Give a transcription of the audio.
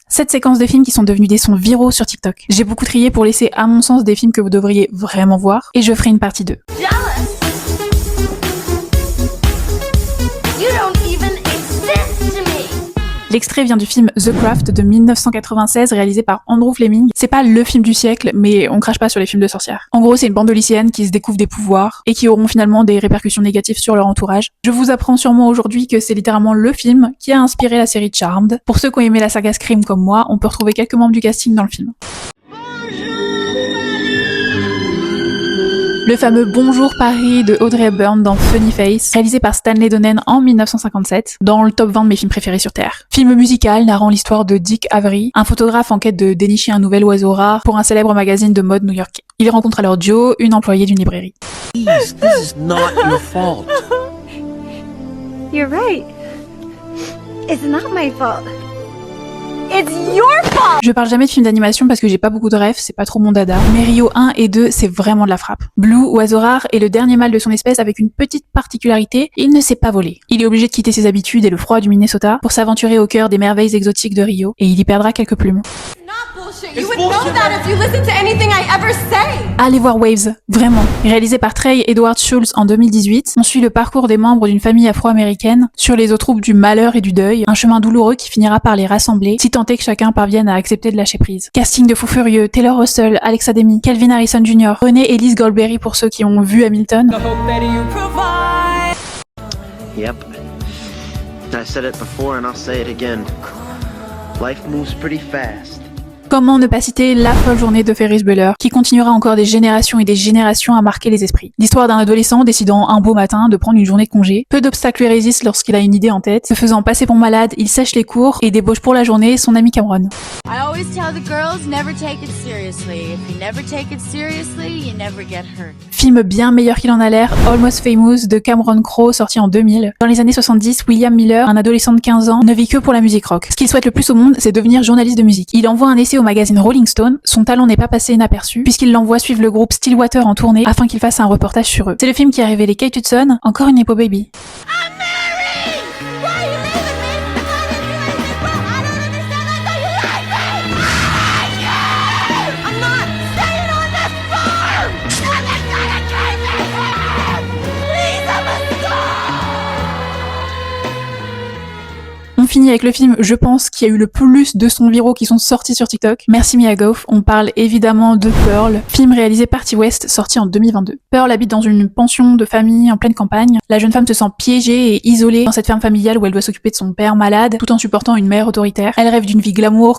7 séquences de films qui sont devenus des sons viraux sur TikTok. J'ai beaucoup trié pour laisser à mon sens des films que vous devriez vraiment voir, et je ferai une partie 2. L'extrait vient du film The Craft de 1996 réalisé par Andrew Fleming. C'est pas le film du siècle, mais on crache pas sur les films de sorcières. En gros, c'est une bande de lycéennes qui se découvrent des pouvoirs et qui auront finalement des répercussions négatives sur leur entourage. Je vous apprends sûrement aujourd'hui que c'est littéralement le film qui a inspiré la série Charmed. Pour ceux qui ont aimé la saga Scream comme moi, on peut retrouver quelques membres du casting dans le film. Le fameux Bonjour Paris de Audrey Hepburn dans Funny Face, réalisé par Stanley Donen en 1957, dans le top 20 de mes films préférés sur Terre. Film musical narrant l'histoire de Dick Avery, un photographe en quête de dénicher un nouvel oiseau rare pour un célèbre magazine de mode new-yorkais. Il rencontre alors Joe, une employée d'une librairie. Please, this is not your fault. You're right. It's not my fault. It's your fault! Je parle jamais de films d'animation parce que j'ai pas beaucoup de rêves, c'est pas trop mon dada. Mais Rio 1 et 2, c'est vraiment de la frappe. Blue, oiseau rare, est le dernier mâle de son espèce avec une petite particularité, il ne sait pas voler. Il est obligé de quitter ses habitudes et le froid du Minnesota pour s'aventurer au cœur des merveilles exotiques de Rio, et il y perdra quelques plumes. You would know that if you listened to anything I ever say. Allez voir Waves, vraiment. Réalisé par Trey Edward Schultz en 2018, on suit le parcours des membres d'une famille afro-américaine sur les eaux troupes du malheur et du deuil, un chemin douloureux qui finira par les rassembler, si tant est que chacun parvienne à accepter de lâcher prise. Casting de fous furieux, Taylor Russell, Alexa Demi, Calvin Harrison Jr., Renée Elise Goldberry pour ceux qui ont vu Hamilton. Yep. I said it before and I'll say it again. Life moves pretty fast. Comment ne pas citer La folle journée de Ferris Bueller, qui continuera encore des générations et des générations à marquer les esprits. L'histoire d'un adolescent décidant un beau matin de prendre une journée de congé. Peu d'obstacles lui résistent lorsqu'il a une idée en tête. Se faisant passer pour malade, il sèche les cours et débauche pour la journée son ami Cameron. I always tell the girls never take it seriously. If you never take it seriously, you never get hurt. Film bien meilleur qu'il en a l'air, Almost Famous de Cameron Crowe, sorti en 2000. Dans les années 70, William Miller, un adolescent de 15 ans, ne vit que pour la musique rock. Ce qu'il souhaite le plus au monde, c'est devenir journaliste de musique. Il envoie un essai au magazine Rolling Stone. Son talent n'est pas passé inaperçu, puisqu'il l'envoie suivre le groupe Stillwater en tournée afin qu'il fasse un reportage sur eux. C'est le film qui a révélé Kate Hudson, encore une Nepo Baby. On finit avec le film, je pense, qui a eu le plus de sons viraux qui sont sortis sur TikTok. Merci Mia Goth. On parle évidemment de Pearl, film réalisé par Ti West, sorti en 2022. Pearl habite dans une pension de famille en pleine campagne. La jeune femme se sent piégée et isolée dans cette ferme familiale où elle doit s'occuper de son père malade, tout en supportant une mère autoritaire. Elle rêve d'une vie glamour,